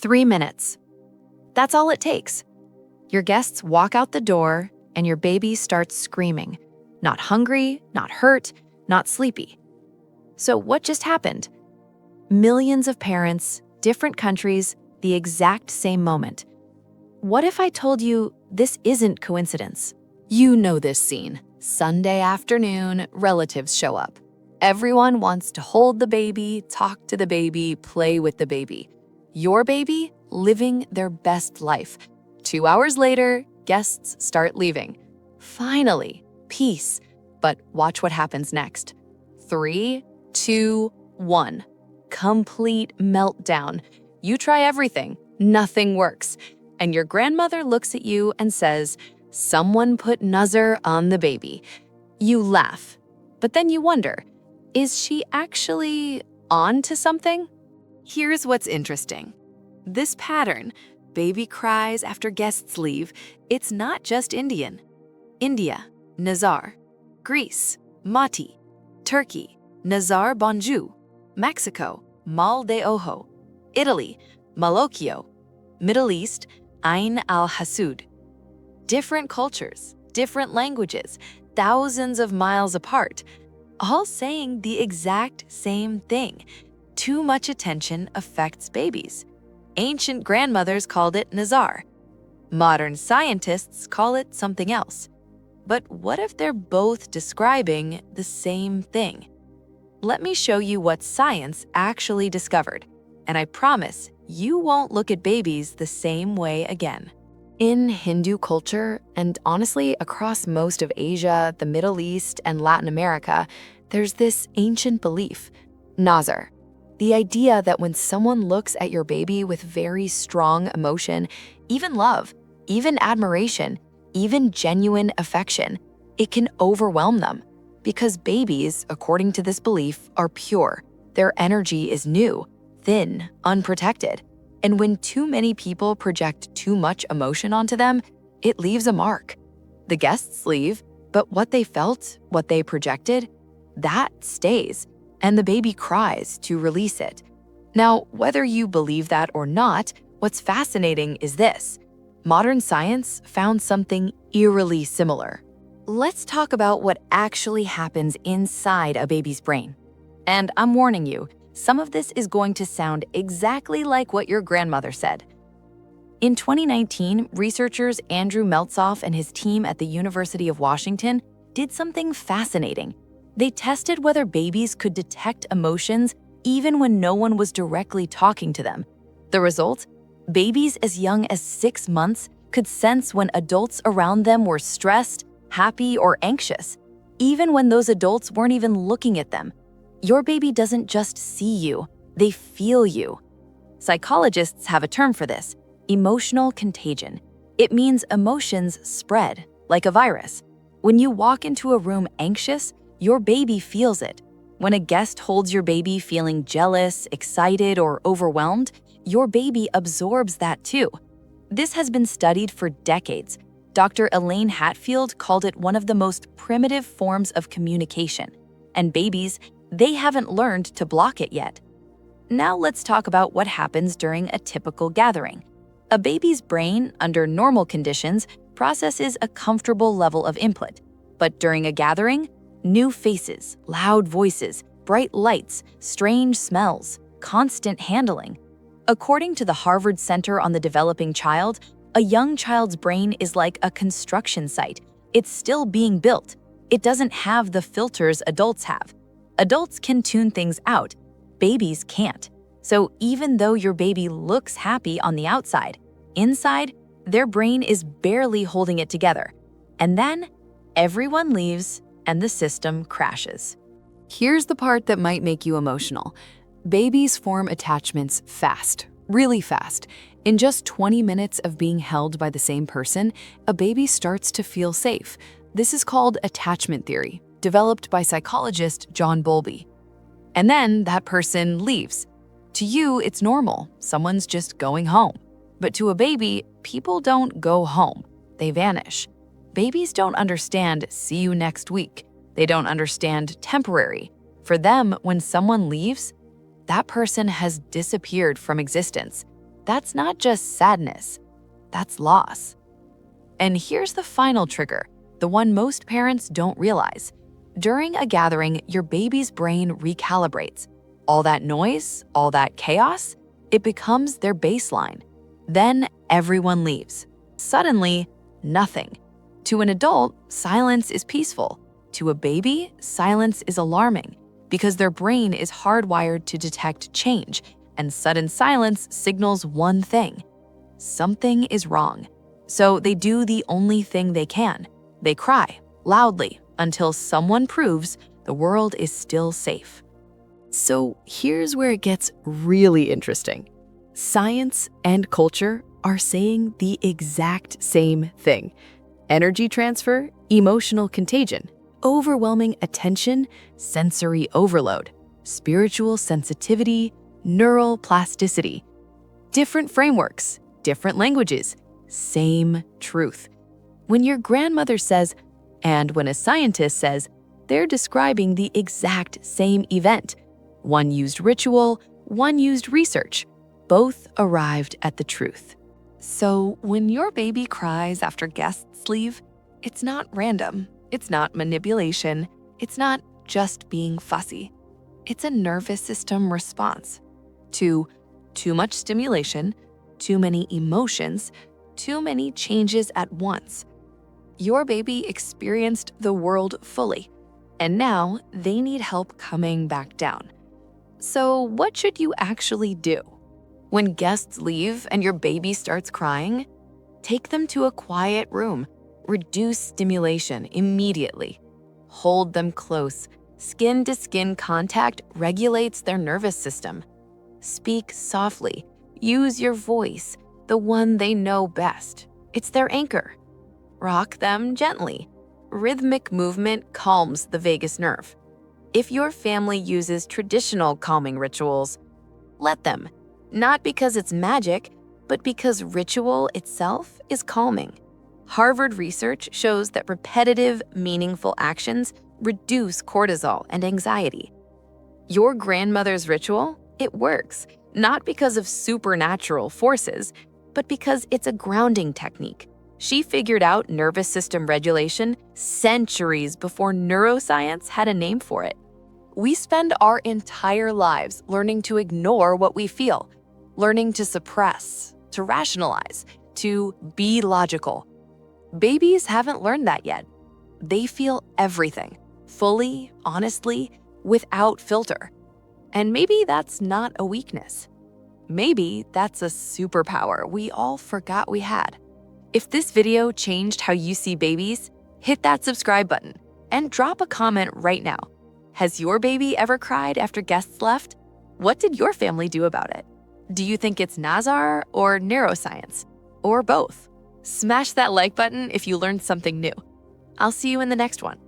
3 minutes. That's all it takes. Your guests walk out the door and your baby starts screaming. Not hungry, not hurt, not sleepy. So what just happened? Millions of parents, different countries, the exact same moment. What if I told you this isn't coincidence? You know this scene. Sunday afternoon, relatives show up. Everyone wants to hold the baby, talk to the baby, play with the baby. Your baby living their best life. 2 hours later, guests start leaving. Finally, peace. But watch what happens next. 3, 2, 1. Complete meltdown. You try everything, nothing works. And your grandmother looks at you and says, "Someone put Nazar on the baby." You laugh, but then you wonder, is she actually on to something? Here's what's interesting. This pattern, baby cries after guests leave, it's not just Indian. India, Nazar. Greece, Mati. Turkey, Nazar Bonju. Mexico, Mal de Ojo. Italy, Malocchio. Middle East, Ain al-Hasud. Different cultures, different languages, thousands of miles apart, all saying the exact same thing. Too much attention affects babies. Ancient grandmothers called it Nazar. Modern scientists call it something else. But what if they're both describing the same thing? Let me show you what science actually discovered, and I promise you won't look at babies the same way again. In Hindu culture, and honestly across most of Asia, the Middle East, and Latin America, there's this ancient belief, Nazar. The idea that when someone looks at your baby with very strong emotion, even love, even admiration, even genuine affection, it can overwhelm them. Because babies, according to this belief, are pure. Their energy is new, thin, unprotected. And when too many people project too much emotion onto them, it leaves a mark. The guests leave, but what they felt, what they projected, that stays, and the baby cries to release it. Now, whether you believe that or not, what's fascinating is this. Modern science found something eerily similar. Let's talk about what actually happens inside a baby's brain. And I'm warning you, some of this is going to sound exactly like what your grandmother said. In 2019, researchers Andrew Meltzoff and his team at the University of Washington did something fascinating. They tested whether babies could detect emotions even when no one was directly talking to them. The result? Babies as young as 6 months could sense when adults around them were stressed, happy, or anxious, even when those adults weren't even looking at them. Your baby doesn't just see you, they feel you. Psychologists have a term for this, emotional contagion. It means emotions spread, like a virus. When you walk into a room anxious, your baby feels it. When a guest holds your baby feeling jealous, excited, or overwhelmed, your baby absorbs that too. This has been studied for decades. Dr. Elaine Hatfield called it one of the most primitive forms of communication. And babies, they haven't learned to block it yet. Now let's talk about what happens during a typical gathering. A baby's brain, under normal conditions, processes a comfortable level of input. But during a gathering, new faces, loud voices, bright lights, strange smells, constant handling. According to the Harvard Center on the Developing Child, a young child's brain is like a construction site. It's still being built. It doesn't have the filters adults have. Adults can tune things out. Babies can't. So even though your baby looks happy on the outside, inside, their brain is barely holding it together. And then everyone leaves and the system crashes. Here's the part that might make you emotional. Babies form attachments fast, really fast. In just 20 minutes of being held by the same person, a baby starts to feel safe. This is called attachment theory, developed by psychologist John Bowlby. And then that person leaves. To you, it's normal. Someone's just going home. But to a baby, people don't go home. They vanish. Babies don't understand "see you next week." They don't understand temporary. For them, when someone leaves, that person has disappeared from existence. that's not just sadness, that's loss. And here's the final trigger, the one most parents don't realize. During a gathering, your baby's brain recalibrates. All that noise, all that chaos, it becomes their baseline. Then everyone leaves. Suddenly, nothing. To an adult, silence is peaceful. To a baby, silence is alarming because their brain is hardwired to detect change, and sudden silence signals one thing: something is wrong. So they do the only thing they can. They cry loudly until someone proves the world is still safe. So here's where it gets really interesting. Science and culture are saying the exact same thing. Energy transfer, emotional contagion, overwhelming attention, sensory overload, spiritual sensitivity, neural plasticity. Different frameworks, different languages, same truth. When your grandmother says, and when a scientist says, they're describing the exact same event. One used ritual, one used research. Both arrived at the truth. So when your baby cries after guests leave, it's not random, it's not manipulation, it's not just being fussy. It's a nervous system response to too much stimulation, too many emotions, too many changes at once. Your baby experienced the world fully, and now they need help coming back down. So what should you actually do? When guests leave and your baby starts crying, take them to a quiet room. Reduce stimulation immediately. Hold them close. Skin-to-skin contact regulates their nervous system. Speak softly. Use your voice, the one they know best. It's their anchor. Rock them gently. Rhythmic movement calms the vagus nerve. If your family uses traditional calming rituals, let them. Not because it's magic, but because ritual itself is calming. Harvard research shows that repetitive, meaningful actions reduce cortisol and anxiety. Your grandmother's ritual, it works, not because of supernatural forces, but because it's a grounding technique. She figured out nervous system regulation centuries before neuroscience had a name for it. We spend our entire lives learning to ignore what we feel, learning to suppress, to rationalize, to be logical. Babies haven't learned that yet. They feel everything, fully, honestly, without filter. And maybe that's not a weakness. Maybe that's a superpower we all forgot we had. If this video changed how you see babies, hit that subscribe button and drop a comment right now. Has your baby ever cried after guests left? What did your family do about it? Do you think it's Nazar or neuroscience? Or both? Smash that like button if you learned something new. I'll see you in the next one.